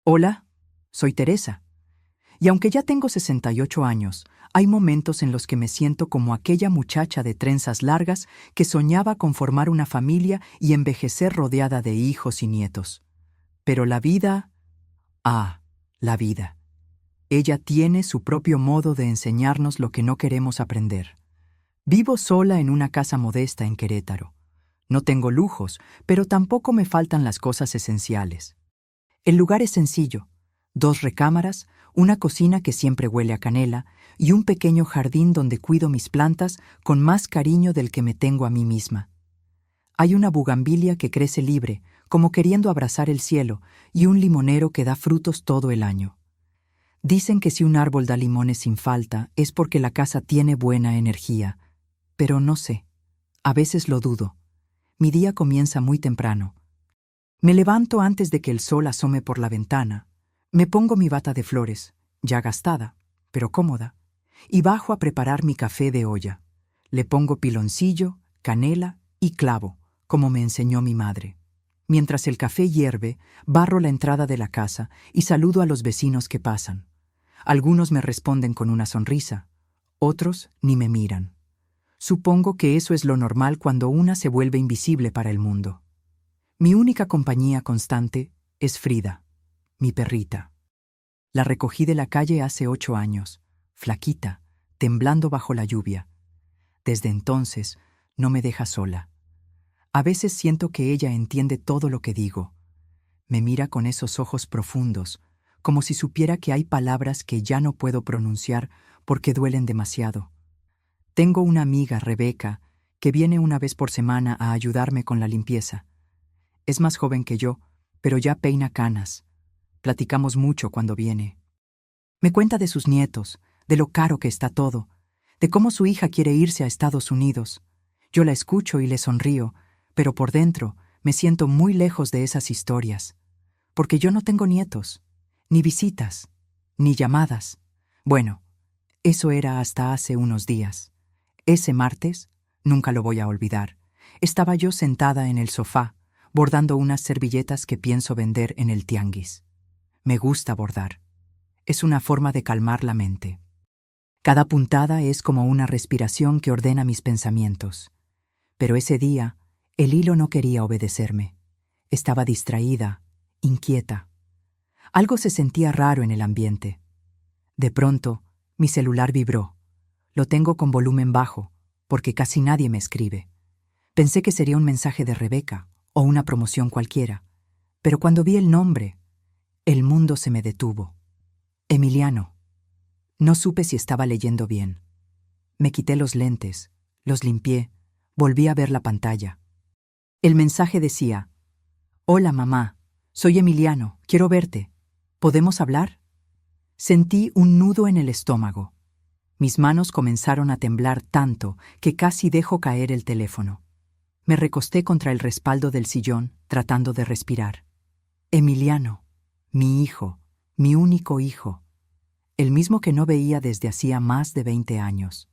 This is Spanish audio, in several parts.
Hola, soy Teresa. Y aunque ya tengo 68 años, hay momentos en los que me siento como aquella muchacha de trenzas largas que soñaba con formar una familia y envejecer rodeada de hijos y nietos. Pero la vida... la vida. Ella tiene su propio modo de enseñarnos lo que no queremos aprender. Vivo sola en una casa modesta en Querétaro. No tengo lujos, pero tampoco me faltan las cosas esenciales. El lugar es sencillo: 2 recámaras, una cocina que siempre huele a canela y un pequeño jardín donde cuido mis plantas con más cariño del que me tengo a mí misma. Hay una bugambilia que crece libre, como queriendo abrazar el cielo, y un limonero que da frutos todo el año. Dicen que si un árbol da limones sin falta es porque la casa tiene buena energía, pero no sé. A veces lo dudo. Mi día comienza muy temprano. Me levanto antes de que el sol asome por la ventana. Me pongo mi bata de flores, ya gastada, pero cómoda, y bajo a preparar mi café de olla. Le pongo piloncillo, canela y clavo, como me enseñó mi madre. Mientras el café hierve, barro la entrada de la casa y saludo a los vecinos que pasan. Algunos me responden con una sonrisa, otros ni me miran. Supongo que eso es lo normal cuando una se vuelve invisible para el mundo. Mi única compañía constante es Frida, mi perrita. La recogí de la calle hace 8 años, flaquita, temblando bajo la lluvia. Desde entonces no me deja sola. A veces siento que ella entiende todo lo que digo. Me mira con esos ojos profundos, como si supiera que hay palabras que ya no puedo pronunciar porque duelen demasiado. Tengo una amiga, Rebeca, que viene una vez por semana a ayudarme con la limpieza. Es más joven que yo, pero ya peina canas. Platicamos mucho cuando viene. Me cuenta de sus nietos, de lo caro que está todo, de cómo su hija quiere irse a Estados Unidos. Yo la escucho y le sonrío, pero por dentro me siento muy lejos de esas historias, porque yo no tengo nietos, ni visitas, ni llamadas. Bueno, eso era hasta hace unos días. Ese martes, nunca lo voy a olvidar, estaba yo sentada en el sofá, bordando unas servilletas que pienso vender en el tianguis. Me gusta bordar. Es una forma de calmar la mente. Cada puntada es como una respiración que ordena mis pensamientos. Pero ese día, el hilo no quería obedecerme. Estaba distraída, inquieta. Algo se sentía raro en el ambiente. De pronto, mi celular vibró. Lo tengo con volumen bajo, porque casi nadie me escribe. Pensé que sería un mensaje de Rebeca o una promoción cualquiera, pero cuando vi el nombre, el mundo se me detuvo. Emiliano. No supe si estaba leyendo bien. Me quité los lentes, los limpié, volví a ver la pantalla. El mensaje decía: «Hola, mamá, soy Emiliano, quiero verte. ¿Podemos hablar?» Sentí un nudo en el estómago. Mis manos comenzaron a temblar tanto que casi dejo caer el teléfono. Me recosté contra el respaldo del sillón, tratando de respirar. Emiliano, mi hijo, mi único hijo. El mismo que no veía desde hacía más de 20 años.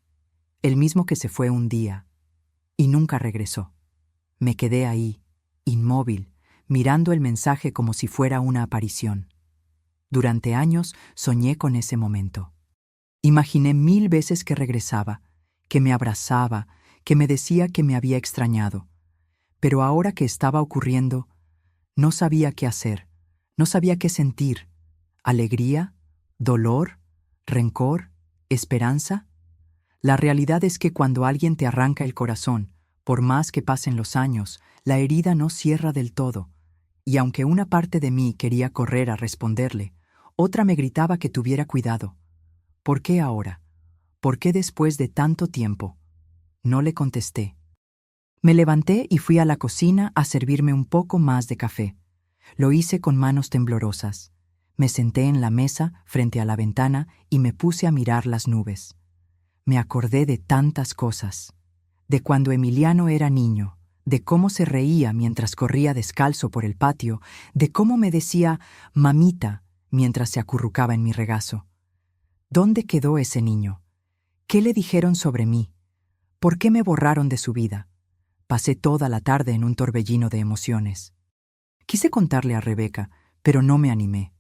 El mismo que se fue un día y nunca regresó. Me quedé ahí, inmóvil, mirando el mensaje como si fuera una aparición. Durante años soñé con ese momento. Imaginé 1000 veces que regresaba, que me abrazaba, que me decía que me había extrañado. Pero ahora que estaba ocurriendo, no sabía qué hacer, no sabía qué sentir. ¿Alegría? ¿Dolor? ¿Rencor? ¿Esperanza? La realidad es que cuando alguien te arranca el corazón, por más que pasen los años, la herida no cierra del todo. Y aunque una parte de mí quería correr a responderle, otra me gritaba que tuviera cuidado. ¿Por qué ahora? ¿Por qué después de tanto tiempo? No le contesté. Me levanté y fui a la cocina a servirme un poco más de café. Lo hice con manos temblorosas. Me senté en la mesa frente a la ventana y me puse a mirar las nubes. Me acordé de tantas cosas. De cuando Emiliano era niño, de cómo se reía mientras corría descalzo por el patio, de cómo me decía «mamita» mientras se acurrucaba en mi regazo. ¿Dónde quedó ese niño? ¿Qué le dijeron sobre mí? ¿Por qué me borraron de su vida? Pasé toda la tarde en un torbellino de emociones. Quise contarle a Rebeca, pero no me animé.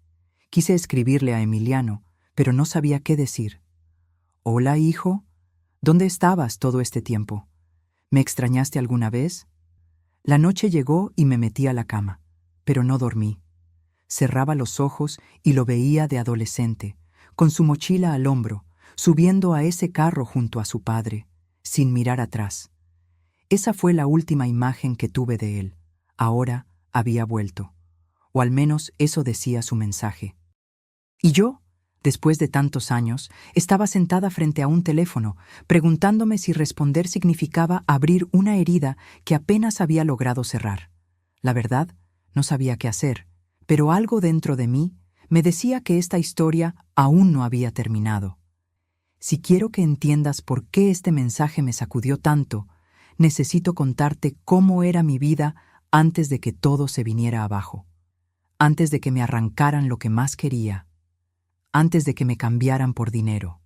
Quise escribirle a Emiliano, pero no sabía qué decir. «Hola, hijo. ¿Dónde estabas todo este tiempo? ¿Me extrañaste alguna vez?» La noche llegó y me metí a la cama, pero no dormí. Cerraba los ojos y lo veía de adolescente, con su mochila al hombro, subiendo a ese carro junto a su padre, sin mirar atrás. Esa fue la última imagen que tuve de él. Ahora había vuelto. O al menos eso decía su mensaje. Y yo, después de tantos años, estaba sentada frente a un teléfono, preguntándome si responder significaba abrir una herida que apenas había logrado cerrar. La verdad, no sabía qué hacer, pero algo dentro de mí me decía que esta historia aún no había terminado. Si quiero que entiendas por qué este mensaje me sacudió tanto, necesito contarte cómo era mi vida antes de que todo se viniera abajo, antes de que me arrancaran lo que más quería, antes de que me cambiaran por dinero.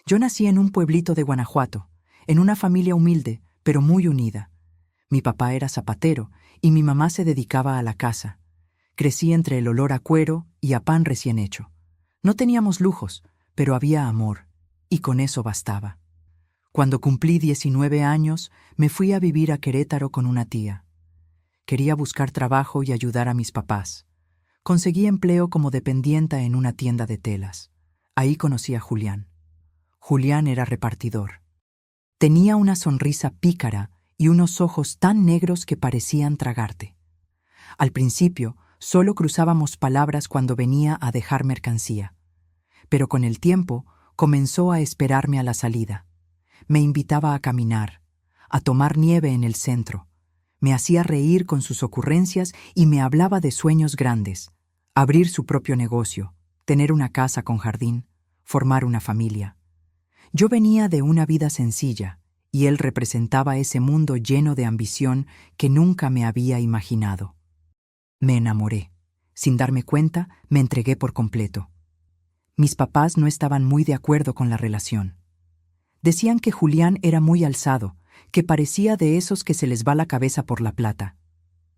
Yo nací en un pueblito de Guanajuato, en una familia humilde, pero muy unida. Mi papá era zapatero y mi mamá se dedicaba a la casa. Crecí entre el olor a cuero y a pan recién hecho. No teníamos lujos, pero había amor, y con eso bastaba. Cuando cumplí 19 años, me fui a vivir a Querétaro con una tía. Quería buscar trabajo y ayudar a mis papás. Conseguí empleo como dependienta en una tienda de telas. Ahí conocí a Julián. Julián era repartidor. Tenía una sonrisa pícara y unos ojos tan negros que parecían tragarte. Al principio, solo cruzábamos palabras cuando venía a dejar mercancía. Pero con el tiempo, comenzó a esperarme a la salida. Me invitaba a caminar, a tomar nieve en el centro. Me hacía reír con sus ocurrencias y me hablaba de sueños grandes. Abrir su propio negocio, tener una casa con jardín, formar una familia. Yo venía de una vida sencilla, y él representaba ese mundo lleno de ambición que nunca me había imaginado. Me enamoré. Sin darme cuenta, me entregué por completo. Mis papás no estaban muy de acuerdo con la relación. Decían que Julián era muy alzado, que parecía de esos que se les va la cabeza por la plata.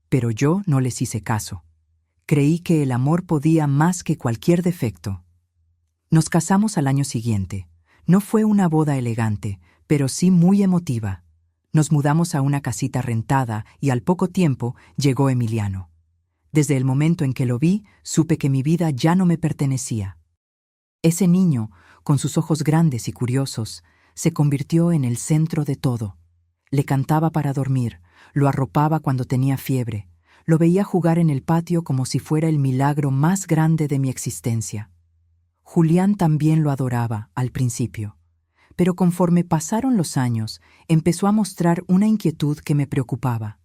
Pero yo no les hice caso. Creí que el amor podía más que cualquier defecto. Nos casamos al año siguiente. No fue una boda elegante, pero sí muy emotiva. Nos mudamos a una casita rentada y al poco tiempo llegó Emiliano. Desde el momento en que lo vi, supe que mi vida ya no me pertenecía. Ese niño, con sus ojos grandes y curiosos, se convirtió en el centro de todo. Le cantaba para dormir, lo arropaba cuando tenía fiebre, lo veía jugar en el patio como si fuera el milagro más grande de mi existencia. Julián también lo adoraba al principio, pero conforme pasaron los años, empezó a mostrar una inquietud que me preocupaba.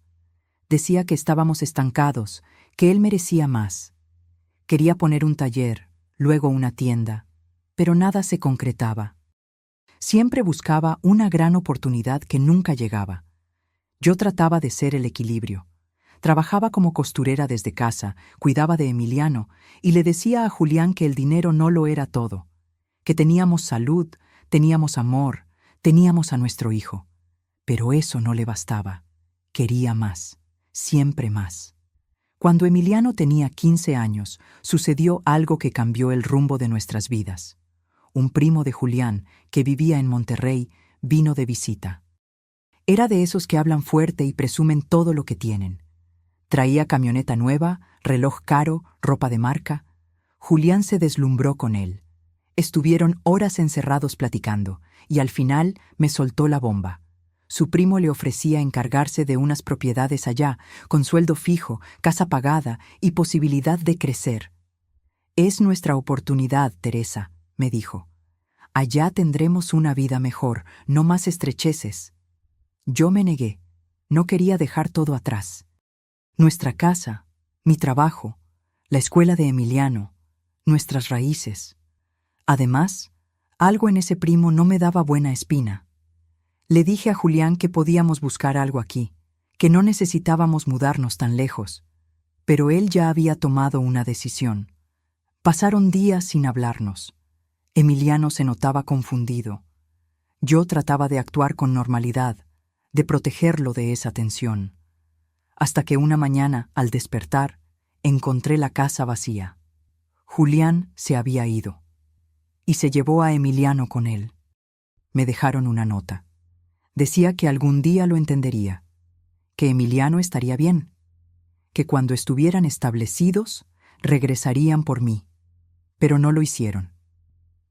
Decía que estábamos estancados, que él merecía más. Quería poner un taller, luego una tienda, pero nada se concretaba. Siempre buscaba una gran oportunidad que nunca llegaba. Yo trataba de ser el equilibrio. Trabajaba como costurera desde casa, cuidaba de Emiliano y le decía a Julián que el dinero no lo era todo, que teníamos salud, teníamos amor, teníamos a nuestro hijo. Pero eso no le bastaba. Quería más, siempre más. Cuando Emiliano tenía 15 años, sucedió algo que cambió el rumbo de nuestras vidas. Un primo de Julián, que vivía en Monterrey, vino de visita. Era de esos que hablan fuerte y presumen todo lo que tienen. Traía camioneta nueva, reloj caro, ropa de marca. Julián se deslumbró con él. Estuvieron horas encerrados platicando, y al final me soltó la bomba. Su primo le ofrecía encargarse de unas propiedades allá, con sueldo fijo, casa pagada y posibilidad de crecer. «Es nuestra oportunidad, Teresa», me dijo. «Allá tendremos una vida mejor, no más estrecheces». Yo me negué. No quería dejar todo atrás. Nuestra casa, mi trabajo, la escuela de Emiliano, nuestras raíces. Además, algo en ese primo no me daba buena espina. Le dije a Julián que podíamos buscar algo aquí, que no necesitábamos mudarnos tan lejos, pero él ya había tomado una decisión. Pasaron días sin hablarnos. Emiliano se notaba confundido. Yo trataba de actuar con normalidad, de protegerlo de esa tensión. Hasta que una mañana, al despertar, encontré la casa vacía. Julián se había ido, y se llevó a Emiliano con él. Me dejaron una nota. Decía que algún día lo entendería, que Emiliano estaría bien, que cuando estuvieran establecidos, regresarían por mí. Pero no lo hicieron.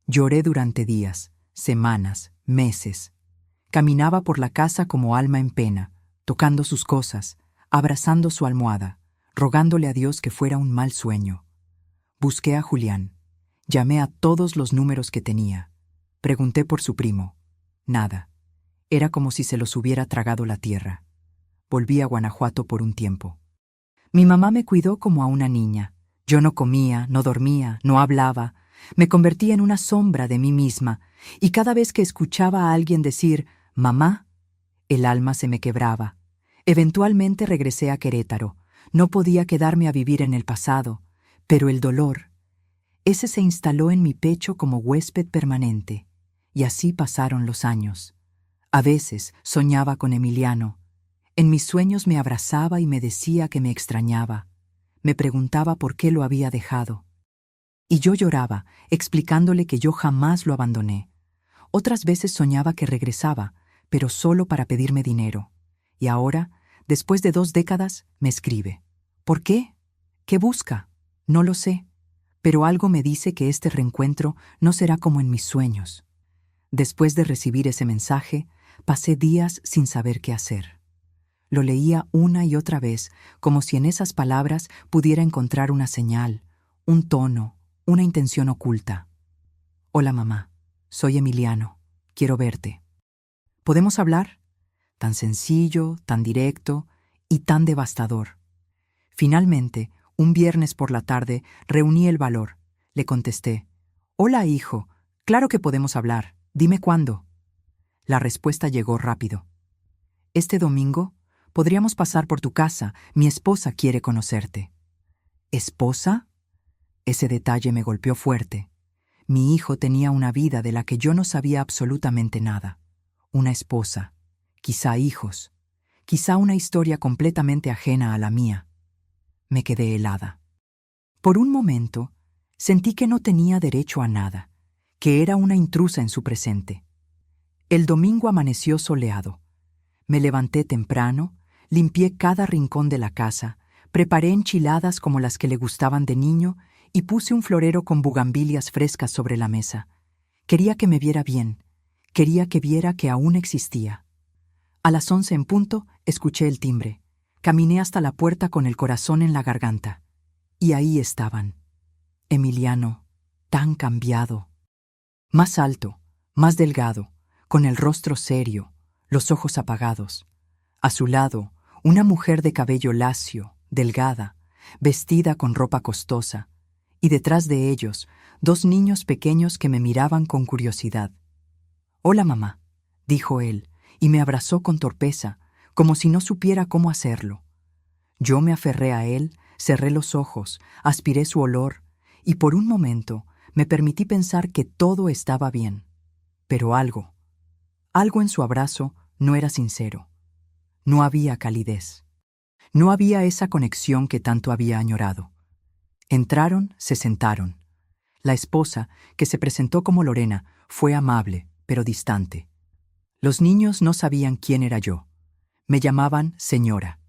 Lloré durante días, semanas, meses. Caminaba por la casa como alma en pena, tocando sus cosas, abrazando su almohada, rogándole a Dios que fuera un mal sueño. Busqué a Julián. Llamé a todos los números que tenía. Pregunté por su primo. Nada. Era como si se los hubiera tragado la tierra. Volví a Guanajuato por un tiempo. Mi mamá me cuidó como a una niña. Yo no comía, no dormía, no hablaba. Me convertí en una sombra de mí misma, y cada vez que escuchaba a alguien decir «mamá», el alma se me quebraba. Eventualmente regresé a Querétaro. No podía quedarme a vivir en el pasado, pero el dolor, ese se instaló en mi pecho como huésped permanente, y así pasaron los años. A veces soñaba con Emiliano. En mis sueños me abrazaba y me decía que me extrañaba. Me preguntaba por qué lo había dejado. Y yo lloraba, explicándole que yo jamás lo abandoné. Otras veces soñaba que regresaba, pero solo para pedirme dinero. Y ahora, después de 2 décadas, me escribe. ¿Por qué? ¿Qué busca? No lo sé, pero algo me dice que este reencuentro no será como en mis sueños. Después de recibir ese mensaje, pasé días sin saber qué hacer. Lo leía una y otra vez, como si en esas palabras pudiera encontrar una señal, un tono, una intención oculta. Hola mamá, soy Emiliano, quiero verte. ¿Podemos hablar? Tan sencillo, tan directo y tan devastador. Finalmente, un viernes por la tarde, reuní el valor. Le contesté, «Hola, hijo, claro que podemos hablar, dime cuándo». La respuesta llegó rápido. «Este domingo podríamos pasar por tu casa, mi esposa quiere conocerte». ¿Esposa? Ese detalle me golpeó fuerte. Mi hijo tenía una vida de la que yo no sabía absolutamente nada. Una esposa, quizá hijos, quizá una historia completamente ajena a la mía. Me quedé helada. Por un momento, sentí que no tenía derecho a nada, que era una intrusa en su presente. El domingo amaneció soleado. Me levanté temprano, limpié cada rincón de la casa, preparé enchiladas como las que le gustaban de niño y puse un florero con bugambilias frescas sobre la mesa. Quería que me viera bien, quería que viera que aún existía. A las 11 en punto, escuché el timbre. Caminé hasta la puerta con el corazón en la garganta. Y ahí estaban. Emiliano, tan cambiado. Más alto, más delgado, con el rostro serio, los ojos apagados. A su lado, una mujer de cabello lacio, delgada, vestida con ropa costosa, y detrás de ellos, 2 niños pequeños que me miraban con curiosidad. «Hola, mamá», dijo él, y me abrazó con torpeza, como si no supiera cómo hacerlo. Yo me aferré a él, cerré los ojos, aspiré su olor, y por un momento me permití pensar que todo estaba bien. Pero algo en su abrazo no era sincero. No había calidez. No había esa conexión que tanto había añorado. Entraron, se sentaron. La esposa, que se presentó como Lorena, fue amable, pero distante. Los niños no sabían quién era yo. Me llamaban señora.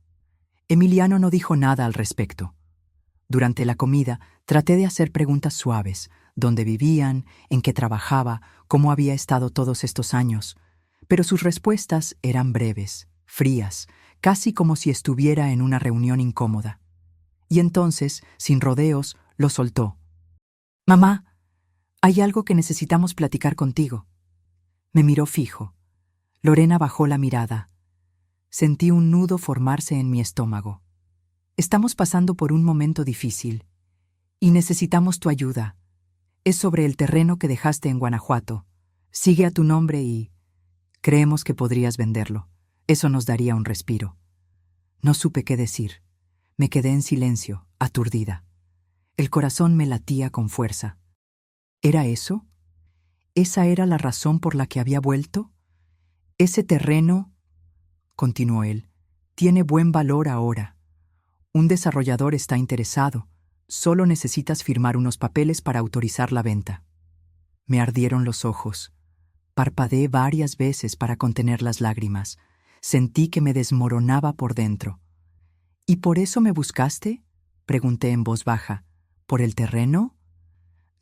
Emiliano no dijo nada al respecto. Durante la comida traté de hacer preguntas suaves, dónde vivían, en qué trabajaba, cómo había estado todos estos años, pero sus respuestas eran breves, frías, casi como si estuviera en una reunión incómoda. Y entonces, sin rodeos, lo soltó. «Mamá, hay algo que necesitamos platicar contigo». Me miró fijo. Lorena bajó la mirada. Sentí un nudo formarse en mi estómago. «Estamos pasando por un momento difícil y necesitamos tu ayuda. Es sobre el terreno que dejaste en Guanajuato. Sigue a tu nombre y creemos que podrías venderlo. Eso nos daría un respiro». No supe qué decir. Me quedé en silencio, aturdida. El corazón me latía con fuerza. ¿Era eso? ¿Esa era la razón por la que había vuelto? Ese terreno, continuó él, tiene buen valor ahora. Un desarrollador está interesado. Solo necesitas firmar unos papeles para autorizar la venta. Me ardieron los ojos. Parpadeé varias veces para contener las lágrimas. Sentí que me desmoronaba por dentro. ¿Y por eso me buscaste?, pregunté en voz baja. ¿Por el terreno?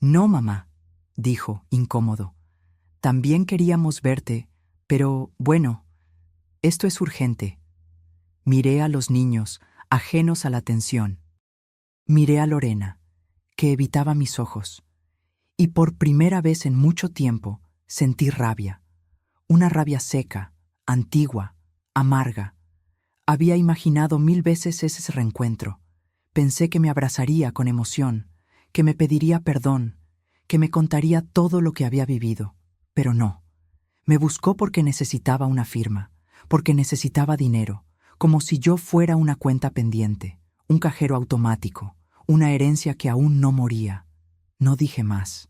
No, mamá, dijo, incómodo. También queríamos verte, pero, bueno, esto es urgente. Miré a los niños, ajenos a la atención. Miré a Lorena, que evitaba mis ojos. Y por primera vez en mucho tiempo sentí rabia. Una rabia seca, antigua, amarga. Había imaginado 1000 veces ese reencuentro. Pensé que me abrazaría con emoción, que me pediría perdón, que me contaría todo lo que había vivido. Pero no. Me buscó porque necesitaba una firma, porque necesitaba dinero, como si yo fuera una cuenta pendiente, un cajero automático, una herencia que aún no moría. No dije más.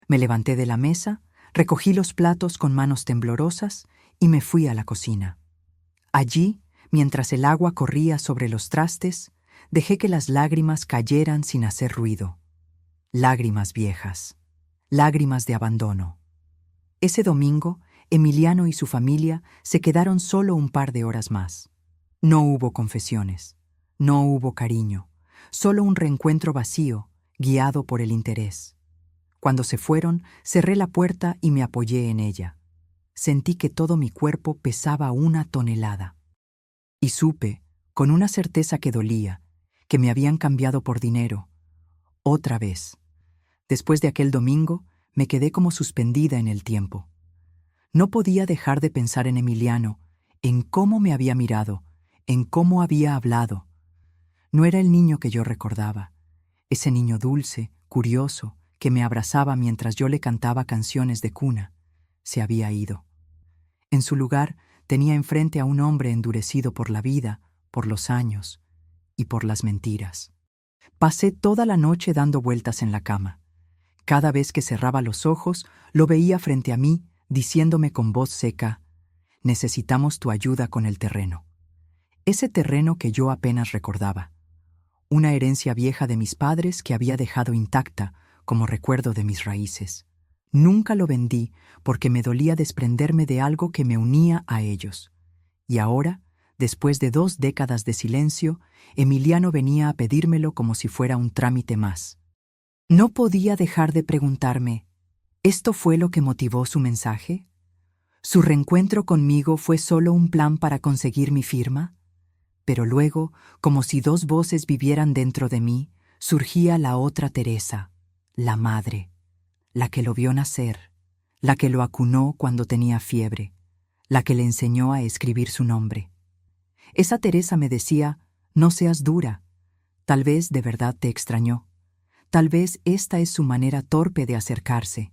Me levanté de la mesa, recogí los platos con manos temblorosas y me fui a la cocina. Allí, mientras el agua corría sobre los trastes, dejé que las lágrimas cayeran sin hacer ruido. Lágrimas viejas, lágrimas de abandono. Ese domingo, Emiliano y su familia se quedaron solo un par de horas más. No hubo confesiones, no hubo cariño, solo un reencuentro vacío, guiado por el interés. Cuando se fueron, cerré la puerta y me apoyé en ella. Sentí que todo mi cuerpo pesaba 1 tonelada. Y supe, con una certeza que dolía, que me habían cambiado por dinero. Otra vez. Después de aquel domingo, me quedé como suspendida en el tiempo. No podía dejar de pensar en Emiliano, en cómo me había mirado, en cómo había hablado. No era el niño que yo recordaba, ese niño dulce, curioso, que me abrazaba mientras yo le cantaba canciones de cuna. Se había ido. En su lugar, tenía enfrente a un hombre endurecido por la vida, por los años y por las mentiras. Pasé toda la noche dando vueltas en la cama. Cada vez que cerraba los ojos, lo veía frente a mí, diciéndome con voz seca: necesitamos tu ayuda con el terreno. Ese terreno que yo apenas recordaba. Una herencia vieja de mis padres que había dejado intacta como recuerdo de mis raíces. Nunca lo vendí porque me dolía desprenderme de algo que me unía a ellos. Y ahora, después de 2 décadas de silencio, Emiliano venía a pedírmelo como si fuera un trámite más. No podía dejar de preguntarme, ¿esto fue lo que motivó su mensaje? ¿Su reencuentro conmigo fue solo un plan para conseguir mi firma? Pero luego, como si 2 voces vivieran dentro de mí, surgía la otra Teresa, la madre, la que lo vio nacer, la que lo acunó cuando tenía fiebre, la que le enseñó a escribir su nombre. Esa Teresa me decía: no seas dura, tal vez de verdad te extrañó, tal vez esta es su manera torpe de acercarse.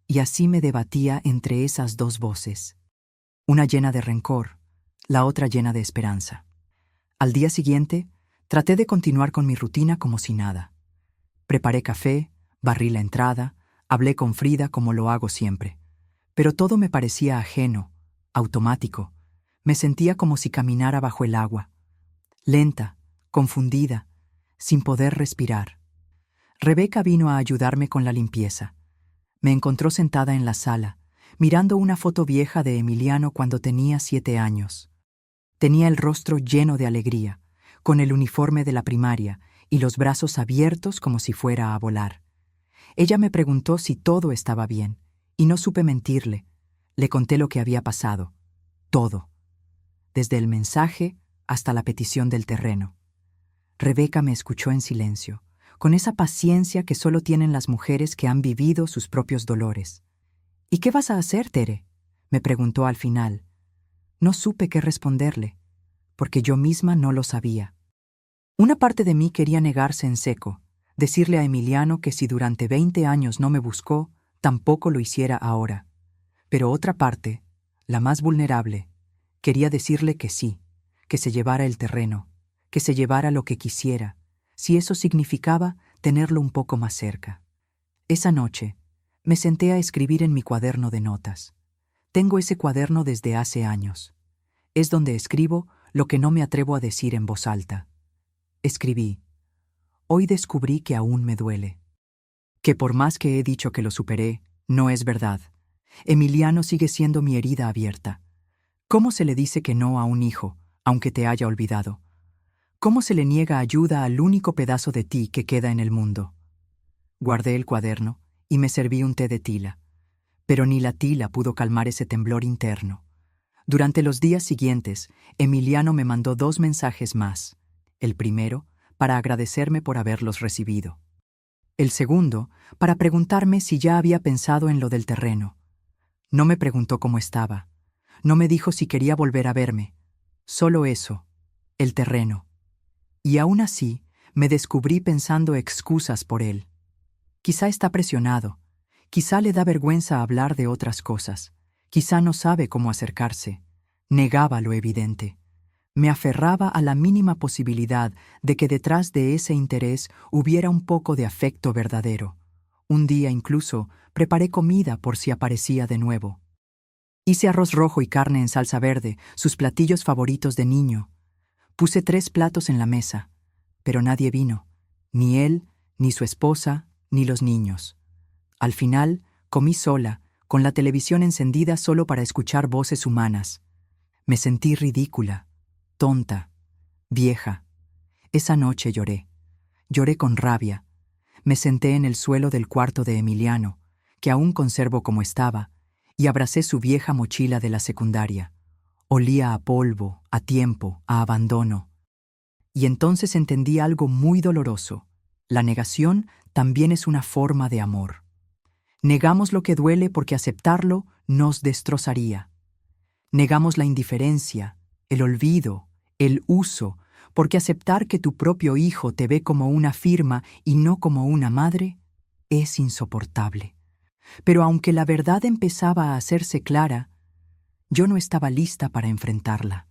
Y así me debatía entre esas 2 voces, una llena de rencor, la otra llena de esperanza. Al día siguiente, traté de continuar con mi rutina como si nada. Preparé café, barrí la entrada, hablé con Frida como lo hago siempre. Pero todo me parecía ajeno, automático. Me sentía como si caminara bajo el agua. Lenta, confundida, sin poder respirar. Rebeca vino a ayudarme con la limpieza. Me encontró sentada en la sala, mirando una foto vieja de Emiliano cuando tenía 7 años. Tenía el rostro lleno de alegría, con el uniforme de la primaria y los brazos abiertos como si fuera a volar. Ella me preguntó si todo estaba bien, y no supe mentirle. Le conté lo que había pasado. Todo. Desde el mensaje hasta la petición del terreno. Rebeca me escuchó en silencio, con esa paciencia que solo tienen las mujeres que han vivido sus propios dolores. ¿Y qué vas a hacer, Tere?, me preguntó al final. No supe qué responderle, porque yo misma no lo sabía. Una parte de mí quería negarse en seco, decirle a Emiliano que si durante 20 años no me buscó, tampoco lo hiciera ahora. Pero otra parte, la más vulnerable, quería decirle que sí, que se llevara el terreno, que se llevara lo que quisiera, si eso significaba tenerlo un poco más cerca. Esa noche, me senté a escribir en mi cuaderno de notas. Tengo ese cuaderno desde hace años. Es donde escribo lo que no me atrevo a decir en voz alta. Escribí: hoy descubrí que aún me duele. Que por más que he dicho que lo superé, no es verdad. Emiliano sigue siendo mi herida abierta. ¿Cómo se le dice que no a un hijo, aunque te haya olvidado? ¿Cómo se le niega ayuda al único pedazo de ti que queda en el mundo? Guardé el cuaderno y me serví un té de tila, pero ni la tila pudo calmar ese temblor interno. Durante los días siguientes, Emiliano me mandó 2 mensajes más. El primero, para agradecerme por haberlos recibido. El segundo, para preguntarme si ya había pensado en lo del terreno. No me preguntó cómo estaba. No me dijo si quería volver a verme. Solo eso, el terreno. Y aún así, me descubrí pensando excusas por él. Quizá está presionado. Quizá le da vergüenza hablar de otras cosas. Quizá no sabe cómo acercarse. Negaba lo evidente. Me aferraba a la mínima posibilidad de que detrás de ese interés hubiera un poco de afecto verdadero. Un día incluso preparé comida por si aparecía de nuevo. Hice arroz rojo y carne en salsa verde, sus platillos favoritos de niño. Puse 3 platos en la mesa, pero nadie vino, ni él, ni su esposa, ni los niños. Al final, comí sola, con la televisión encendida solo para escuchar voces humanas. Me sentí ridícula, tonta, vieja. Esa noche lloré. Lloré con rabia. Me senté en el suelo del cuarto de Emiliano, que aún conservo como estaba, y abracé su vieja mochila de la secundaria. Olía a polvo, a tiempo, a abandono. Y entonces entendí algo muy doloroso. La negación también es una forma de amor. Negamos lo que duele porque aceptarlo nos destrozaría. Negamos la indiferencia, el olvido, el uso, porque aceptar que tu propio hijo te ve como una firma y no como una madre es insoportable. Pero aunque la verdad empezaba a hacerse clara, yo no estaba lista para enfrentarla.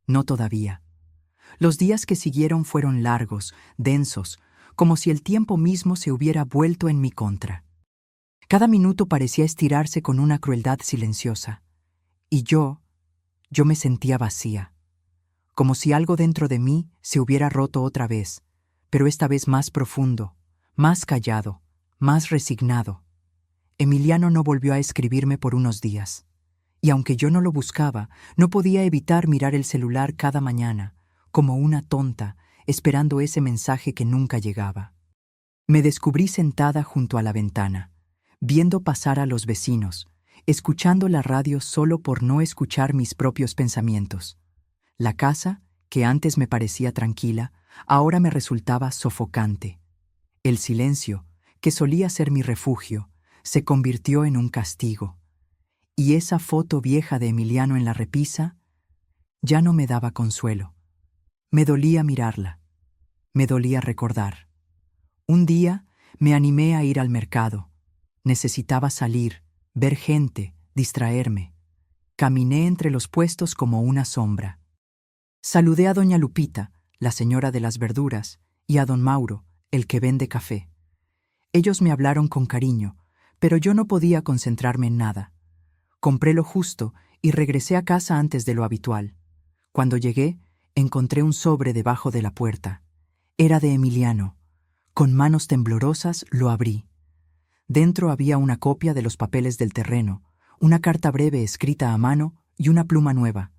No todavía. Los días que siguieron fueron largos, densos, como si el tiempo mismo se hubiera vuelto en mi contra. Cada minuto parecía estirarse con una crueldad silenciosa. Y yo me sentía vacía, como si algo dentro de mí se hubiera roto otra vez, pero esta vez más profundo, más callado, más resignado. Emiliano no volvió a escribirme por unos días, y aunque yo no lo buscaba, no podía evitar mirar el celular cada mañana, como una tonta, esperando ese mensaje que nunca llegaba. Me descubrí sentada junto a la ventana, viendo pasar a los vecinos, escuchando la radio solo por no escuchar mis propios pensamientos. La casa, que antes me parecía tranquila, ahora me resultaba sofocante. El silencio, que solía ser mi refugio, se convirtió en un castigo. Y esa foto vieja de Emiliano en la repisa ya no me daba consuelo. Me dolía mirarla. Me dolía recordar. Un día me animé a ir al mercado. Necesitaba salir, ver gente, distraerme. Caminé entre los puestos como una sombra. Saludé a doña Lupita, la señora de las verduras, y a don Mauro, el que vende café. Ellos me hablaron con cariño, pero yo no podía concentrarme en nada. Compré lo justo y regresé a casa antes de lo habitual. Cuando llegué, encontré un sobre debajo de la puerta. Era de Emiliano. Con manos temblorosas lo abrí. Dentro había una copia de los papeles del terreno, una carta breve escrita a mano y una pluma nueva.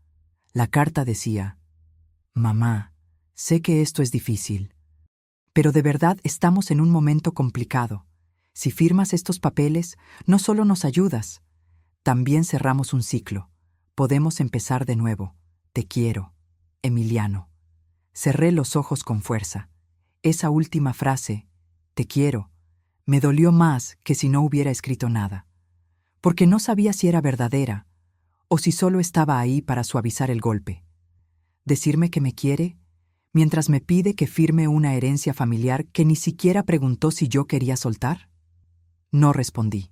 La carta decía: «Mamá, sé que esto es difícil, pero de verdad estamos en un momento complicado. Si firmas estos papeles, no solo nos ayudas, también cerramos un ciclo. Podemos empezar de nuevo. Te quiero, Emiliano». Cerré los ojos con fuerza. Esa última frase, «te quiero», me dolió más que si no hubiera escrito nada, porque no sabía si era verdadera o si solo estaba ahí para suavizar el golpe. Decirme que me quiere, mientras me pide que firme una herencia familiar que ni siquiera preguntó si yo quería soltar. No respondí.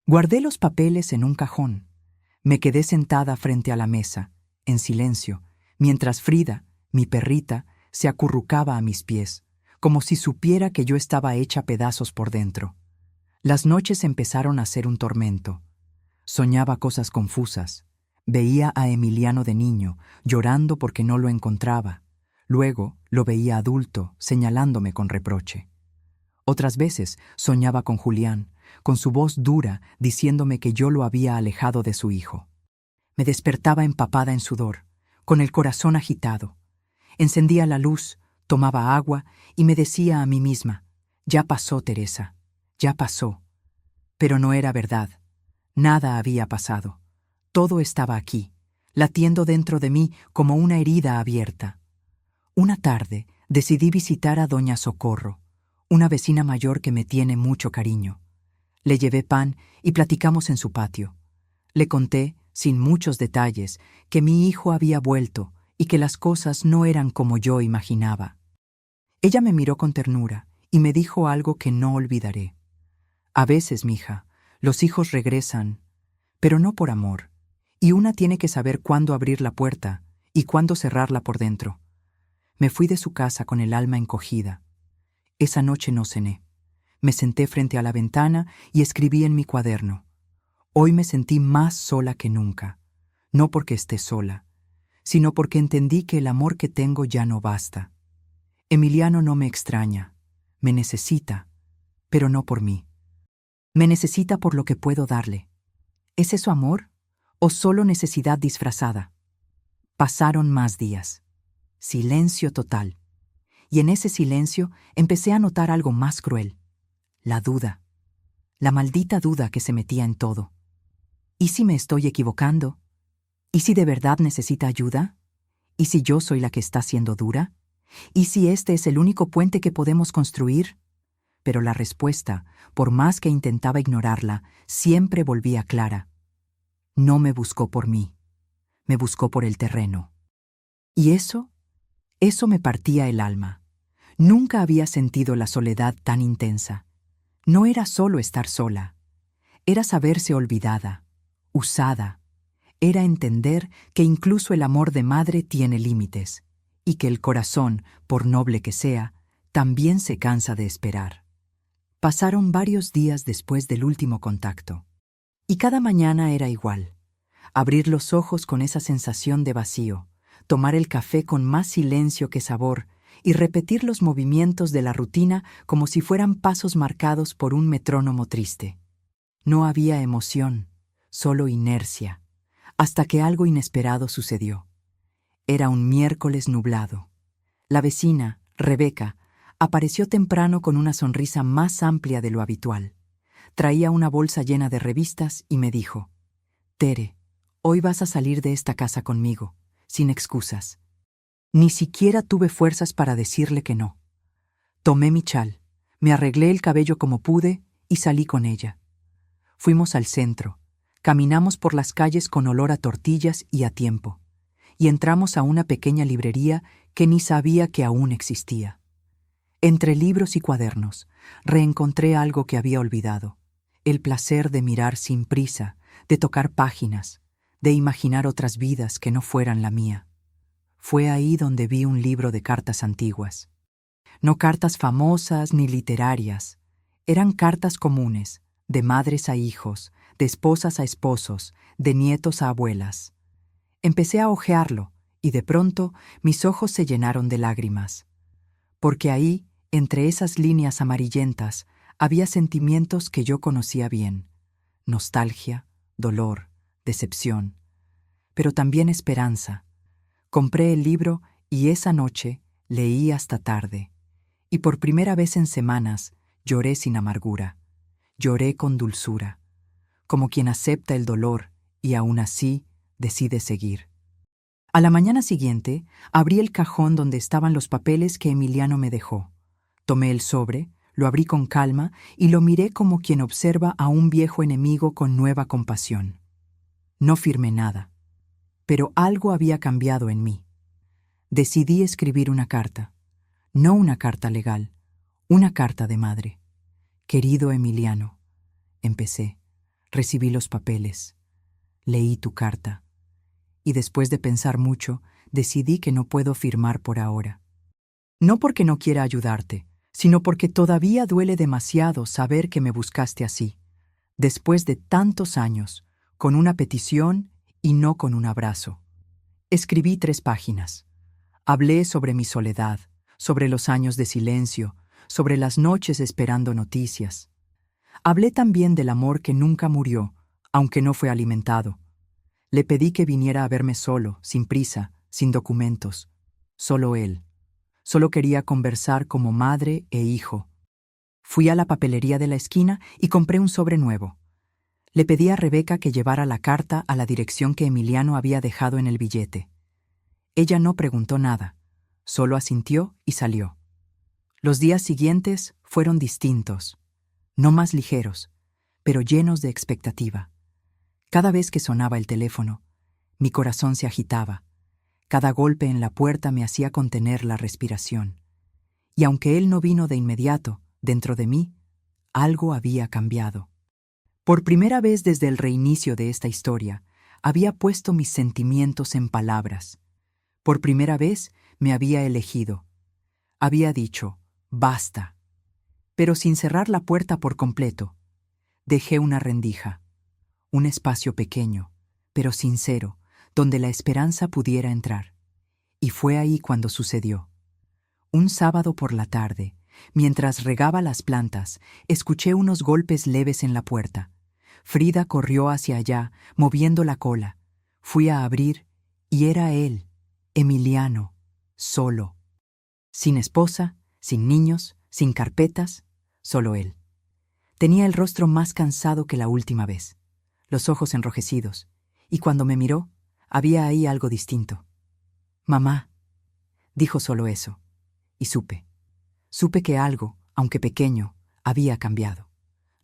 Guardé los papeles en un cajón. Me quedé sentada frente a la mesa, en silencio, mientras Frida, mi perrita, se acurrucaba a mis pies, como si supiera que yo estaba hecha pedazos por dentro. Las noches empezaron a ser un tormento. Soñaba cosas confusas. Veía a Emiliano de niño, llorando porque no lo encontraba. Luego Lo veía adulto, señalándome con reproche. Otras veces soñaba con Julián, con su voz dura, diciéndome que yo lo había alejado de su hijo. Me despertaba empapada en sudor, con el corazón agitado. Encendía la luz, tomaba agua y me decía a mí misma: «Ya pasó, Teresa, ya pasó». Pero no era verdad. Nada había pasado. Todo estaba aquí, latiendo dentro de mí como una herida abierta. Una tarde decidí visitar a doña Socorro, una vecina mayor que me tiene mucho cariño. Le llevé pan y platicamos en su patio. Le conté, sin muchos detalles, que mi hijo había vuelto y que las cosas no eran como yo imaginaba. Ella me miró con ternura y me dijo algo que no olvidaré. «A veces, mija, los hijos regresan, pero no por amor, y una tiene que saber cuándo abrir la puerta y cuándo cerrarla por dentro». Me fui de su casa con el alma encogida. Esa noche no cené. Me senté frente a la ventana y escribí en mi cuaderno: «Hoy me sentí más sola que nunca, no porque esté sola, sino porque entendí que el amor que tengo ya no basta. Emiliano no me extraña, me necesita, pero no por mí. Me necesita por lo que puedo darle. ¿Es eso amor o solo necesidad disfrazada?». Pasaron más días. Silencio total. Y en ese silencio empecé a notar algo más cruel: la duda. La maldita duda que se metía en todo. ¿Y si me estoy equivocando? ¿Y si de verdad necesita ayuda? ¿Y si yo soy la que está siendo dura? ¿Y si este es el único puente que podemos construir? Pero la respuesta, por más que intentaba ignorarla, siempre volvía clara. No me buscó por mí, me buscó por el terreno. Y eso me partía el alma. Nunca había sentido la soledad tan intensa. No era solo estar sola, era saberse olvidada, usada. Era entender que incluso el amor de madre tiene límites, y que el corazón, por noble que sea, también se cansa de esperar. Pasaron varios días después del último contacto, y cada mañana era igual: abrir los ojos con esa sensación de vacío, tomar el café con más silencio que sabor y repetir los movimientos de la rutina como si fueran pasos marcados por un metrónomo triste. No había emoción, solo inercia, hasta que algo inesperado sucedió. Era un miércoles nublado. La vecina, Rebeca, apareció temprano con una sonrisa más amplia de lo habitual. Traía una bolsa llena de revistas y me dijo: «Tere, hoy vas a salir de esta casa conmigo, sin excusas». Ni siquiera tuve fuerzas para decirle que no. Tomé mi chal, me arreglé el cabello como pude y salí con ella. Fuimos al centro, caminamos por las calles con olor a tortillas y a tiempo, y entramos a una pequeña librería que ni sabía que aún existía. Entre libros y cuadernos, reencontré algo que había olvidado: el placer de mirar sin prisa, de tocar páginas, de imaginar otras vidas que no fueran la mía. Fue ahí donde vi un libro de cartas antiguas. No cartas famosas ni literarias, eran cartas comunes, de madres a hijos, de esposas a esposos, de nietos a abuelas. Empecé a hojearlo y de pronto mis ojos se llenaron de lágrimas. Porque ahí, entre esas líneas amarillentas, había sentimientos que yo conocía bien: nostalgia, dolor, decepción, pero también esperanza. Compré el libro y esa noche leí hasta tarde. Y por primera vez en semanas lloré sin amargura. Lloré con dulzura, como quien acepta el dolor y aún así decide seguir. A la mañana siguiente abrí el cajón donde estaban los papeles que Emiliano me dejó. Tomé el sobre, lo abrí con calma y lo miré como quien observa a un viejo enemigo con nueva compasión. No firmé nada, pero algo había cambiado en mí. Decidí escribir una carta, no una carta legal, una carta de madre. «Querido Emiliano», empecé, recibí los papeles, leí tu carta, y después de pensar mucho, decidí que no puedo firmar por ahora. No porque no quiera ayudarte, sino porque todavía duele demasiado saber que me buscaste así, después de tantos años, con una petición y no con un abrazo. Escribí 3 páginas. Hablé sobre mi soledad, sobre los años de silencio, sobre las noches esperando noticias. Hablé también del amor que nunca murió, aunque no fue alimentado. Le pedí que viniera a verme solo, sin prisa, sin documentos. Solo él. Solo quería conversar como madre e hijo. Fui a la papelería de la esquina y compré un sobre nuevo. Le pedí a Rebeca que llevara la carta a la dirección que Emiliano había dejado en el billete. Ella no preguntó nada, solo asintió y salió. Los días siguientes fueron distintos, no más ligeros, pero llenos de expectativa. Cada vez que sonaba el teléfono, mi corazón se agitaba. Cada golpe en la puerta me hacía contener la respiración. Y aunque él no vino de inmediato, dentro de mí, algo había cambiado. Por primera vez desde el reinicio de esta historia, había puesto mis sentimientos en palabras. Por primera vez me había elegido. Había dicho, basta. Pero sin cerrar la puerta por completo, dejé una rendija. Un espacio pequeño, pero sincero, donde la esperanza pudiera entrar. Y fue ahí cuando sucedió. Un sábado por la tarde, mientras regaba las plantas, escuché unos golpes leves en la puerta. Frida corrió hacia allá, moviendo la cola. Fui a abrir, y era él, Emiliano, solo. Sin esposa, sin niños, sin carpetas, solo él. Tenía el rostro más cansado que la última vez, los ojos enrojecidos, y cuando me miró, había ahí algo distinto. «Mamá», dijo solo eso, y supe que algo, aunque pequeño, había cambiado.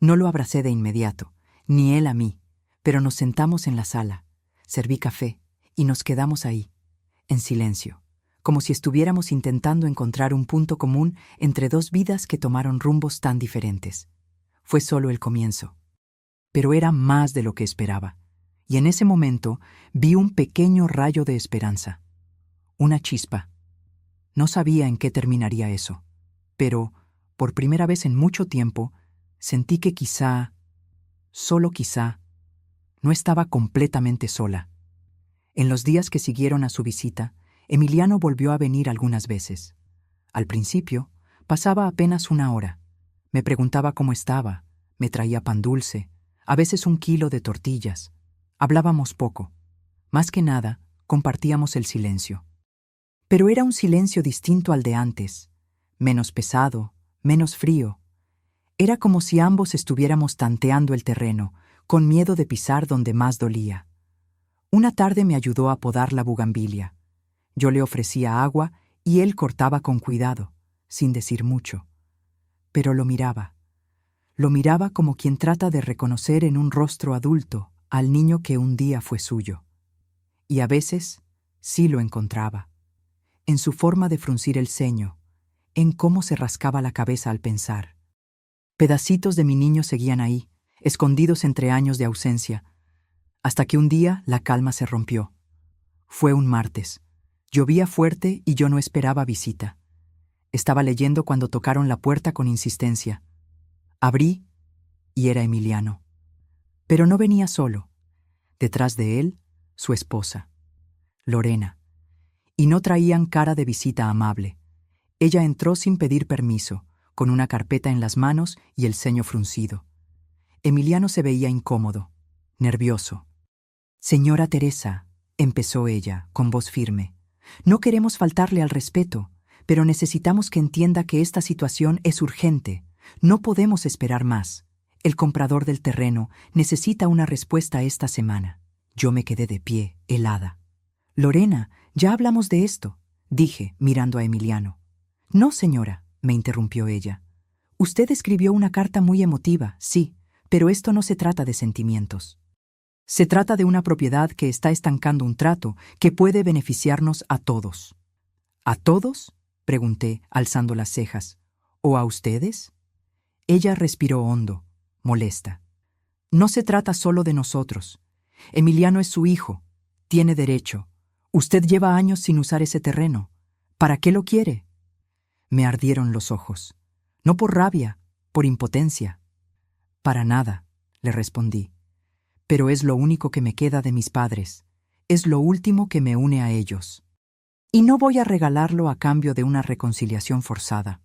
No lo abracé de inmediato, ni él a mí, pero nos sentamos en la sala, serví café, y nos quedamos ahí, en silencio, como si estuviéramos intentando encontrar un punto común entre dos vidas que tomaron rumbos tan diferentes. Fue solo el comienzo, pero era más de lo que esperaba, y en ese momento vi un pequeño rayo de esperanza, una chispa. No sabía en qué terminaría eso, pero, por primera vez en mucho tiempo, sentí que quizá, solo quizá, no estaba completamente sola. En los días que siguieron a su visita, Emiliano volvió a venir algunas veces. Al principio, pasaba apenas una hora. Me preguntaba cómo estaba, me traía pan dulce, a veces 1 kilo de tortillas. Hablábamos poco. Más que nada, compartíamos el silencio. Pero era un silencio distinto al de antes, menos pesado, menos frío. Era como si ambos estuviéramos tanteando el terreno, con miedo de pisar donde más dolía. Una tarde me ayudó a podar la bugambilia. Yo le ofrecía agua y él cortaba con cuidado, sin decir mucho. Pero lo miraba. Lo miraba como quien trata de reconocer en un rostro adulto al niño que un día fue suyo. Y a veces sí lo encontraba. En su forma de fruncir el ceño, en cómo se rascaba la cabeza al pensar. Pedacitos de mi niño seguían ahí, escondidos entre años de ausencia, hasta que un día la calma se rompió. Fue un martes. Llovía fuerte y yo no esperaba visita. Estaba leyendo cuando tocaron la puerta con insistencia. Abrí y era Emiliano. Pero no venía solo. Detrás de él, su esposa, Lorena. Y no traían cara de visita amable. Ella entró sin pedir permiso, con una carpeta en las manos y el ceño fruncido. Emiliano se veía incómodo, nervioso. «Señora Teresa», empezó ella, con voz firme, «no queremos faltarle al respeto, pero necesitamos que entienda que esta situación es urgente. No podemos esperar más. El comprador del terreno necesita una respuesta esta semana». Yo me quedé de pie, helada. «Lorena, ya hablamos de esto», dije, mirando a Emiliano. «No, señora», me interrumpió ella. «Usted escribió una carta muy emotiva, sí, pero esto no se trata de sentimientos. Se trata de una propiedad que está estancando un trato que puede beneficiarnos a todos». «¿A todos?», pregunté, alzando las cejas. «¿O a ustedes?». Ella respiró hondo, molesta. «No se trata solo de nosotros. Emiliano es su hijo. Tiene derecho. Usted lleva años sin usar ese terreno. ¿Para qué lo quiere?». Me ardieron los ojos. No por rabia, por impotencia. «Para nada», le respondí. «Pero es lo único que me queda de mis padres. Es lo último que me une a ellos». Y no voy a regalarlo a cambio de una reconciliación forzada.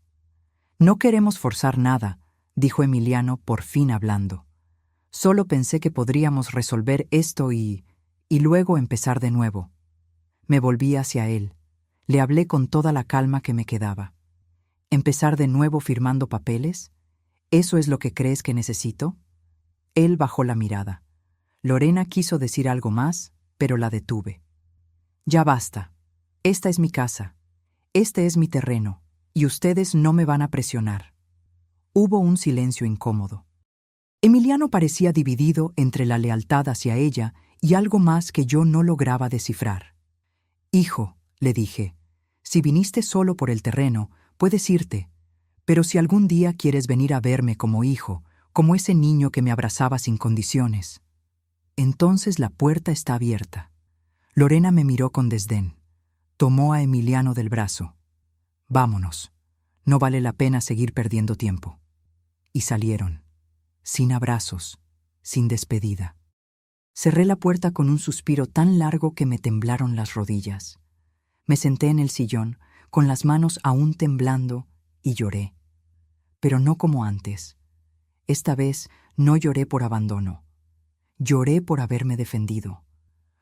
No queremos forzar nada, dijo Emiliano por fin hablando. Solo pensé que podríamos resolver esto y luego empezar de nuevo. Me volví hacia él. Le hablé con toda la calma que me quedaba. ¿Empezar de nuevo firmando papeles? ¿Eso es lo que crees que necesito? Él bajó la mirada. Lorena quiso decir algo más, pero la detuve. Ya basta. Esta es mi casa. Este es mi terreno, y ustedes no me van a presionar. Hubo un silencio incómodo. Emiliano parecía dividido entre la lealtad hacia ella y algo más que yo no lograba descifrar. Hijo, le dije, si viniste solo por el terreno, puedes irte, pero si algún día quieres venir a verme como hijo, como ese niño que me abrazaba sin condiciones, entonces la puerta está abierta. Lorena me miró con desdén. Tomó a Emiliano del brazo. Vámonos. No vale la pena seguir perdiendo tiempo. Y salieron, sin abrazos, sin despedida. Cerré la puerta con un suspiro tan largo que me temblaron las rodillas. Me senté en el sillón, con las manos aún temblando, y lloré. Pero no como antes. Esta vez no lloré por abandono. Lloré por haberme defendido,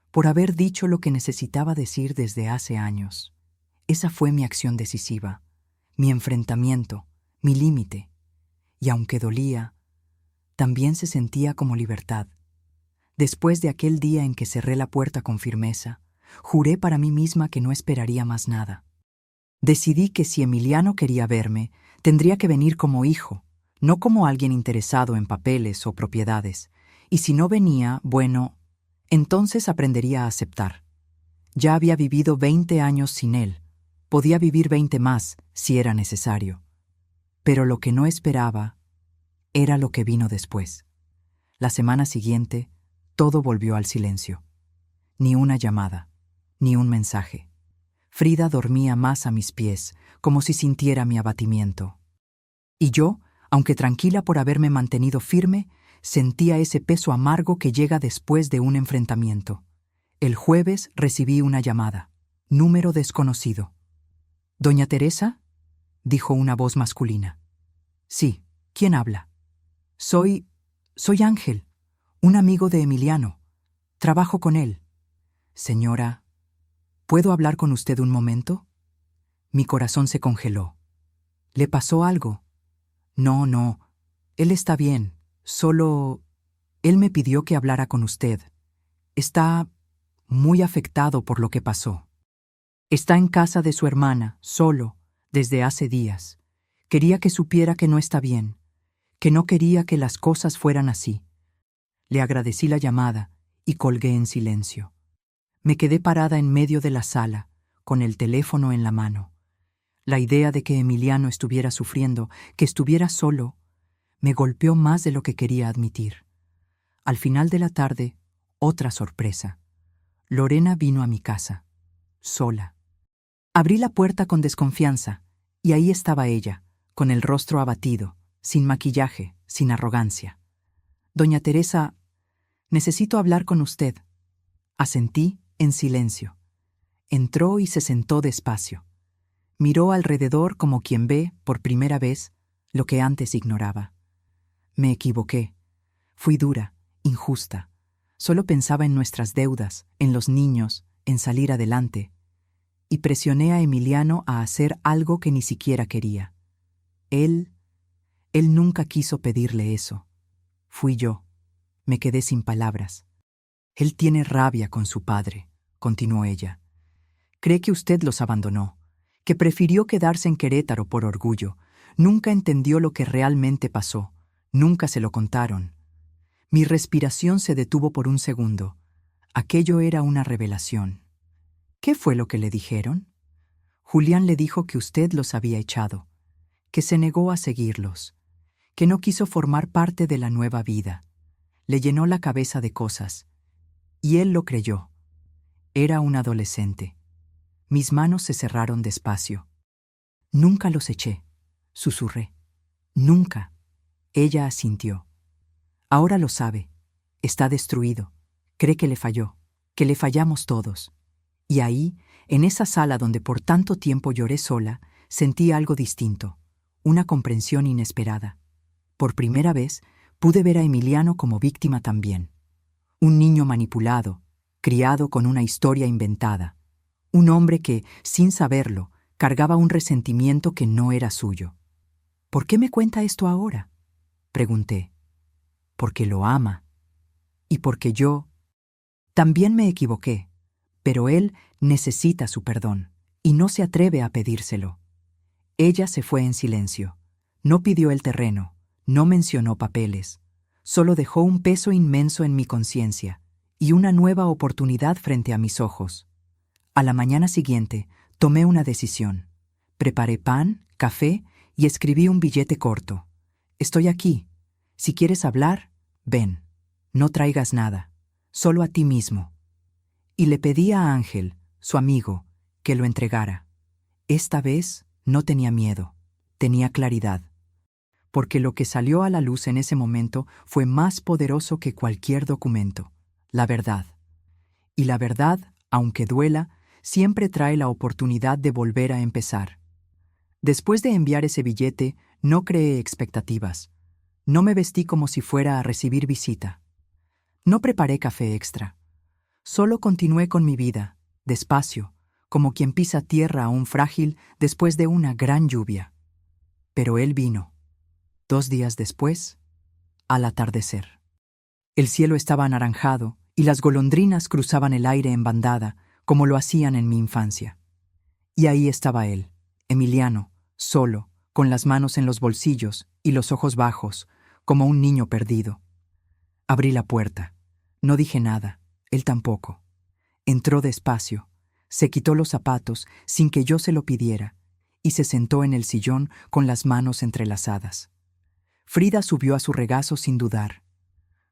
por haber dicho lo que necesitaba decir desde hace años. Esa fue mi acción decisiva, mi enfrentamiento, mi límite. Y aunque dolía, también se sentía como libertad. Después de aquel día en que cerré la puerta con firmeza, juré para mí misma que no esperaría más nada. Decidí que si Emiliano quería verme, tendría que venir como hijo, no como alguien interesado en papeles o propiedades. Y si no venía, bueno, entonces aprendería a aceptar. Ya había vivido 20 años sin él. Podía vivir 20 más, si era necesario. Pero lo que no esperaba era lo que vino después. La semana siguiente, todo volvió al silencio. Ni una llamada, ni un mensaje. Frida dormía más a mis pies, como si sintiera mi abatimiento. Y yo, aunque tranquila por haberme mantenido firme, sentía ese peso amargo que llega después de un enfrentamiento. El jueves recibí una llamada. Número desconocido. «¿Doña Teresa?», dijo una voz masculina. «Sí, ¿quién habla?» Soy Ángel, un amigo de Emiliano. Trabajo con él». «Señora, ¿puedo hablar con usted un momento?». Mi corazón se congeló. «¿Le pasó algo?». No, él está bien. Solo él me pidió que hablara con usted. Está muy afectado por lo que pasó. Está en casa de su hermana, solo, desde hace días. Quería que supiera que no está bien, que no quería que las cosas fueran así». Le agradecí la llamada y colgué en silencio. Me quedé parada en medio de la sala, con el teléfono en la mano. La idea de que Emiliano estuviera sufriendo, que estuviera solo, me golpeó más de lo que quería admitir. Al final de la tarde, otra sorpresa. Lorena vino a mi casa, sola. Abrí la puerta con desconfianza, y ahí estaba ella, con el rostro abatido, sin maquillaje, sin arrogancia. «Doña Teresa, necesito hablar con usted». Asentí en silencio. Entró y se sentó despacio. Miró alrededor como quien ve, por primera vez, lo que antes ignoraba. Me equivoqué. Fui dura, injusta. Solo pensaba en nuestras deudas, en los niños, en salir adelante. Y presioné a Emiliano a hacer algo que ni siquiera quería. Él nunca quiso pedirle eso. Fui yo. Me quedé sin palabras. «Él tiene rabia con su padre», continuó ella. «Cree que usted los abandonó, que prefirió quedarse en Querétaro por orgullo. Nunca entendió lo que realmente pasó. Nunca se lo contaron». Mi respiración se detuvo por un segundo. Aquello era una revelación. «¿Qué fue lo que le dijeron?». «Julián le dijo que usted los había echado, que se negó a seguirlos, que no quiso formar parte de la nueva vida. Le llenó la cabeza de cosas. Y él lo creyó. Era un adolescente». Mis manos se cerraron despacio. «Nunca los eché», susurré. «Nunca». Ella asintió. «Ahora lo sabe. Está destruido. Cree que le falló, que le fallamos todos. Y ahí, en esa sala donde por tanto tiempo lloré sola, sentí algo distinto, una comprensión inesperada. Por primera vez, pude ver a Emiliano como víctima también. Un niño manipulado, criado con una historia inventada. Un hombre que, sin saberlo, cargaba un resentimiento que no era suyo. ¿Por qué me cuenta esto ahora?, pregunté. Porque lo ama. Y porque yo también me equivoqué, pero él necesita su perdón, y no se atreve a pedírselo. Ella se fue en silencio. No pidió el terreno, no mencionó papeles. Solo dejó un peso inmenso en mi conciencia y una nueva oportunidad frente a mis ojos. A la mañana siguiente, tomé una decisión. Preparé pan, café y escribí un billete corto. Estoy aquí. Si quieres hablar, ven. No traigas nada, solo a ti mismo. Y le pedí a Ángel, su amigo, que lo entregara. Esta vez no tenía miedo, tenía claridad. Porque lo que salió a la luz en ese momento fue más poderoso que cualquier documento, la verdad. Y la verdad, aunque duela, siempre trae la oportunidad de volver a empezar. Después de enviar ese billete, no creé expectativas. No me vestí como si fuera a recibir visita. No preparé café extra. Solo continué con mi vida, despacio, como quien pisa tierra aún frágil después de una gran lluvia. Pero él vino. 2 días después, al atardecer. El cielo estaba anaranjado y las golondrinas cruzaban el aire en bandada, como lo hacían en mi infancia. Y ahí estaba él, Emiliano, solo, con las manos en los bolsillos y los ojos bajos, como un niño perdido. Abrí la puerta. No dije nada, él tampoco. Entró despacio, se quitó los zapatos sin que yo se lo pidiera y se sentó en el sillón con las manos entrelazadas. Frida subió a su regazo sin dudar.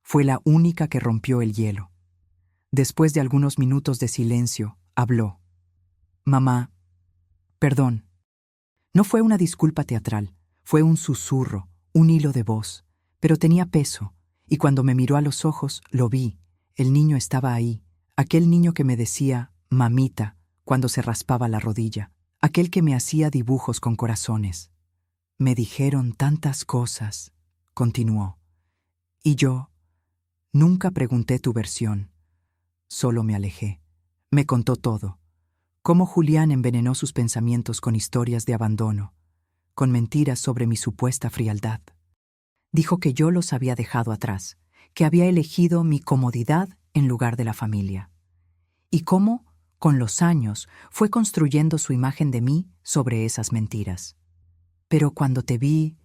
Fue la única que rompió el hielo. Después de algunos minutos de silencio, habló. Mamá, perdón. No fue una disculpa teatral, fue un susurro, un hilo de voz, pero tenía peso, y cuando me miró a los ojos, lo vi. El niño estaba ahí, aquel niño que me decía mamita cuando se raspaba la rodilla, aquel que me hacía dibujos con corazones. Me dijeron tantas cosas, continuó, y yo nunca pregunté tu versión, solo me alejé. Me contó todo, cómo Julián envenenó sus pensamientos con historias de abandono, con mentiras sobre mi supuesta frialdad. Dijo que yo los había dejado atrás, que había elegido mi comodidad en lugar de la familia. Y cómo, con los años, fue construyendo su imagen de mí sobre esas mentiras. Pero cuando te vi,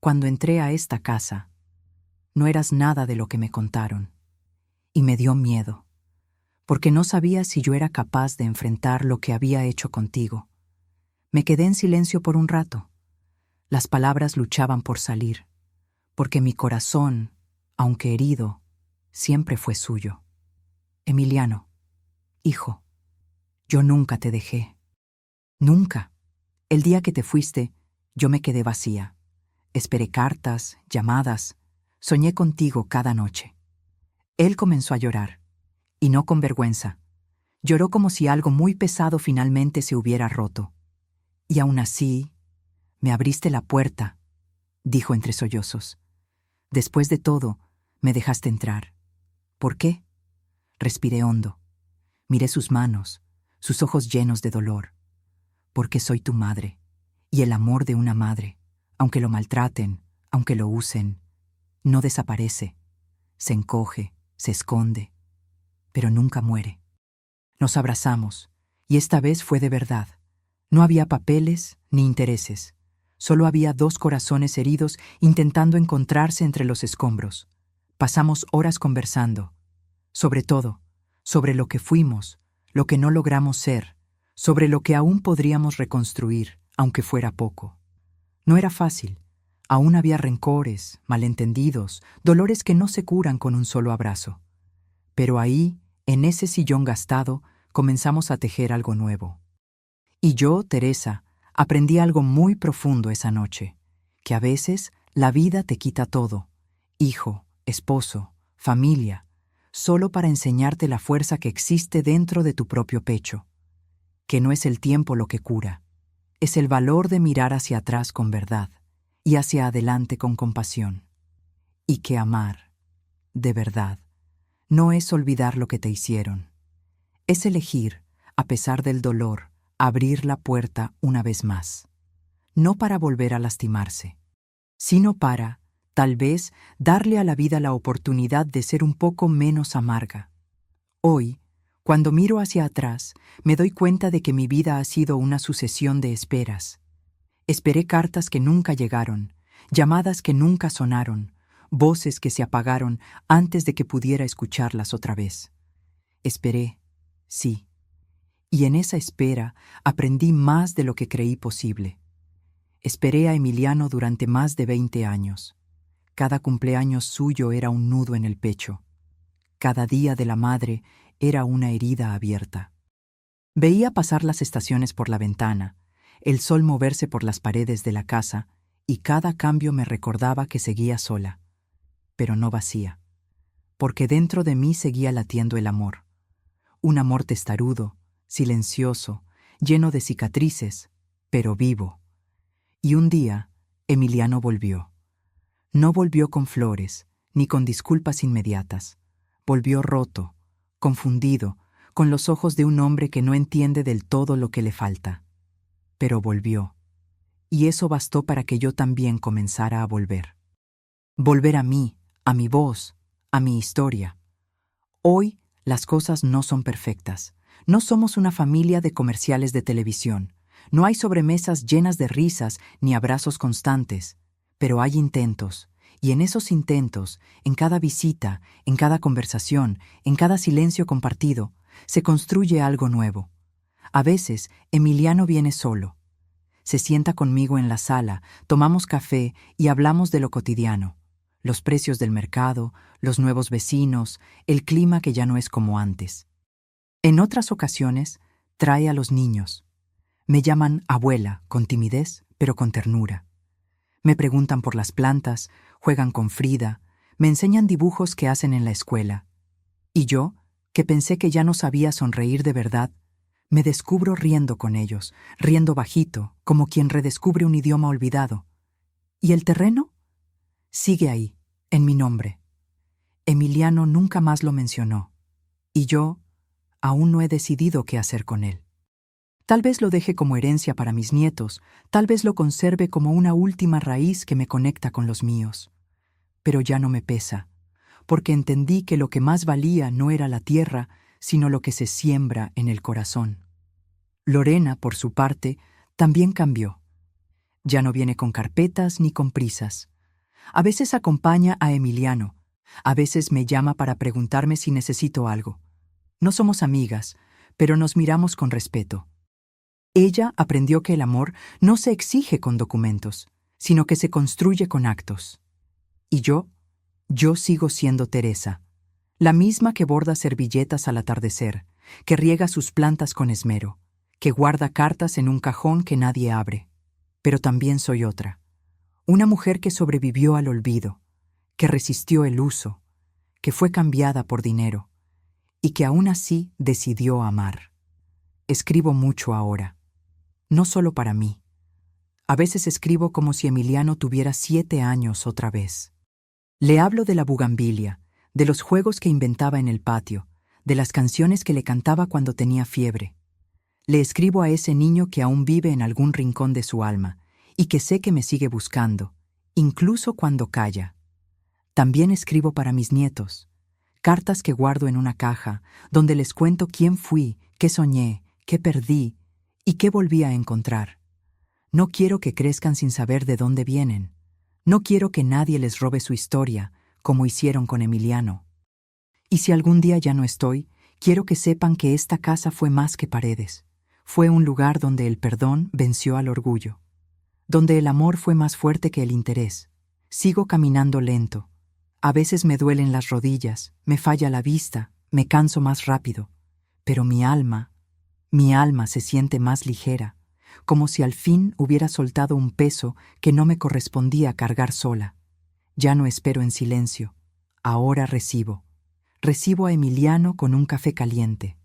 cuando entré a esta casa, no eras nada de lo que me contaron. Y me dio miedo, porque no sabía si yo era capaz de enfrentar lo que había hecho contigo. Me quedé en silencio por un rato. Las palabras luchaban por salir, porque mi corazón, aunque herido, siempre fue suyo. Emiliano, hijo, yo nunca te dejé. Nunca. El día que te fuiste, yo me quedé vacía. Esperé cartas, llamadas, soñé contigo cada noche. Él comenzó a llorar, y no con vergüenza. Lloró como si algo muy pesado finalmente se hubiera roto. Y aún así, me abriste la puerta, dijo entre sollozos. Después de todo, me dejaste entrar. ¿Por qué? Respiré hondo. Miré sus manos, sus ojos llenos de dolor. Porque soy tu madre, y el amor de una madre, aunque lo maltraten, aunque lo usen, no desaparece, se encoge, se esconde, pero nunca muere. Nos abrazamos, y esta vez fue de verdad. No había papeles ni intereses. Solo había 2 corazones heridos intentando encontrarse entre los escombros. Pasamos horas conversando, sobre todo, sobre lo que fuimos, lo que no logramos ser, sobre lo que aún podríamos reconstruir, aunque fuera poco. No era fácil. Aún había rencores, malentendidos, dolores que no se curan con un solo abrazo. Pero ahí, en ese sillón gastado, comenzamos a tejer algo nuevo. Y yo, Teresa, aprendí algo muy profundo esa noche, que a veces la vida te quita todo: hijo, esposo, familia. solo para enseñarte la fuerza que existe dentro de tu propio pecho, que no es el tiempo lo que cura, es el valor de mirar hacia atrás con verdad y hacia adelante con compasión, y que amar, de verdad, no es olvidar lo que te hicieron, es elegir, a pesar del dolor, abrir la puerta una vez más, no para volver a lastimarse, sino para, tal vez, darle a la vida la oportunidad de ser un poco menos amarga. Hoy, cuando miro hacia atrás, me doy cuenta de que mi vida ha sido una sucesión de esperas. Esperé cartas que nunca llegaron, llamadas que nunca sonaron, voces que se apagaron antes de que pudiera escucharlas otra vez. Esperé, sí, y en esa espera aprendí más de lo que creí posible. Esperé a Emiliano durante más de 20 años. Cada cumpleaños suyo era un nudo en el pecho. Cada día de la madre era una herida abierta. Veía pasar las estaciones por la ventana, el sol moverse por las paredes de la casa, y cada cambio me recordaba que seguía sola, pero no vacía, porque dentro de mí seguía latiendo el amor. Un amor testarudo, silencioso, lleno de cicatrices, pero vivo. Y un día, Emiliano volvió. No volvió con flores, ni con disculpas inmediatas. Volvió roto, confundido, con los ojos de un hombre que no entiende del todo lo que le falta. Pero volvió. Y eso bastó para que yo también comenzara a volver. Volver a mí, a mi voz, a mi historia. Hoy, las cosas no son perfectas. No somos una familia de comerciales de televisión. No hay sobremesas llenas de risas ni abrazos constantes, pero hay intentos, y en esos intentos, en cada visita, en cada conversación, en cada silencio compartido, se construye algo nuevo. A veces, Emiliano viene solo. Se sienta conmigo en la sala, tomamos café y hablamos de lo cotidiano, los precios del mercado, los nuevos vecinos, el clima que ya no es como antes. En otras ocasiones, trae a los niños. Me llaman abuela, con timidez, pero con ternura. Me preguntan por las plantas, juegan con Frida, me enseñan dibujos que hacen en la escuela. Y yo, que pensé que ya no sabía sonreír de verdad, me descubro riendo con ellos, riendo bajito, como quien redescubre un idioma olvidado. ¿Y el terreno? Sigue ahí, en mi nombre. Emiliano nunca más lo mencionó, y yo aún no he decidido qué hacer con él. Tal vez lo deje como herencia para mis nietos, tal vez lo conserve como una última raíz que me conecta con los míos. Pero ya no me pesa, porque entendí que lo que más valía no era la tierra, sino lo que se siembra en el corazón. Lorena, por su parte, también cambió. Ya no viene con carpetas ni con prisas. A veces acompaña a Emiliano, a veces me llama para preguntarme si necesito algo. No somos amigas, pero nos miramos con respeto. Ella aprendió que el amor no se exige con documentos, sino que se construye con actos. Y yo sigo siendo Teresa, la misma que borda servilletas al atardecer, que riega sus plantas con esmero, que guarda cartas en un cajón que nadie abre. Pero también soy otra, una mujer que sobrevivió al olvido, que resistió el uso, que fue cambiada por dinero, y que aún así decidió amar. Escribo mucho ahora. No solo para mí. A veces escribo como si Emiliano tuviera 7 años otra vez. Le hablo de la bugambilia, de los juegos que inventaba en el patio, de las canciones que le cantaba cuando tenía fiebre. Le escribo a ese niño que aún vive en algún rincón de su alma y que sé que me sigue buscando, incluso cuando calla. También escribo para mis nietos, cartas que guardo en una caja, donde les cuento quién fui, qué soñé, qué perdí, ¿y qué volví a encontrar? No quiero que crezcan sin saber de dónde vienen. No quiero que nadie les robe su historia, como hicieron con Emiliano. Y si algún día ya no estoy, quiero que sepan que esta casa fue más que paredes. Fue un lugar donde el perdón venció al orgullo, donde el amor fue más fuerte que el interés. Sigo caminando lento. A veces me duelen las rodillas, me falla la vista, me canso más rápido, pero mi alma se siente más ligera, como si al fin hubiera soltado un peso que no me correspondía cargar sola. Ya no espero en silencio, ahora recibo. recibo a Emiliano con un café caliente,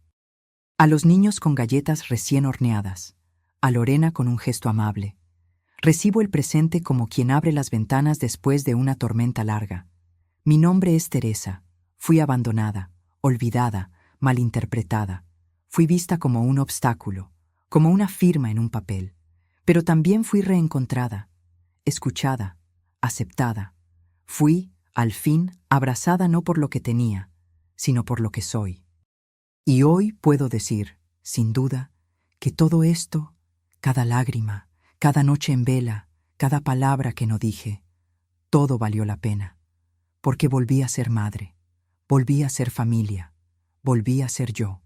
a los niños con galletas recién horneadas, a Lorena con un gesto amable. Recibo el presente como quien abre las ventanas después de una tormenta larga. Mi nombre es Teresa. Fui abandonada, olvidada, malinterpretada. Fui vista como un obstáculo, como una firma en un papel. Pero también fui reencontrada, escuchada, aceptada. Fui, al fin, abrazada no por lo que tenía, sino por lo que soy. Y hoy puedo decir, sin duda, que todo esto, cada lágrima, cada noche en vela, cada palabra que no dije, todo valió la pena, porque volví a ser madre, volví a ser familia, volví a ser yo.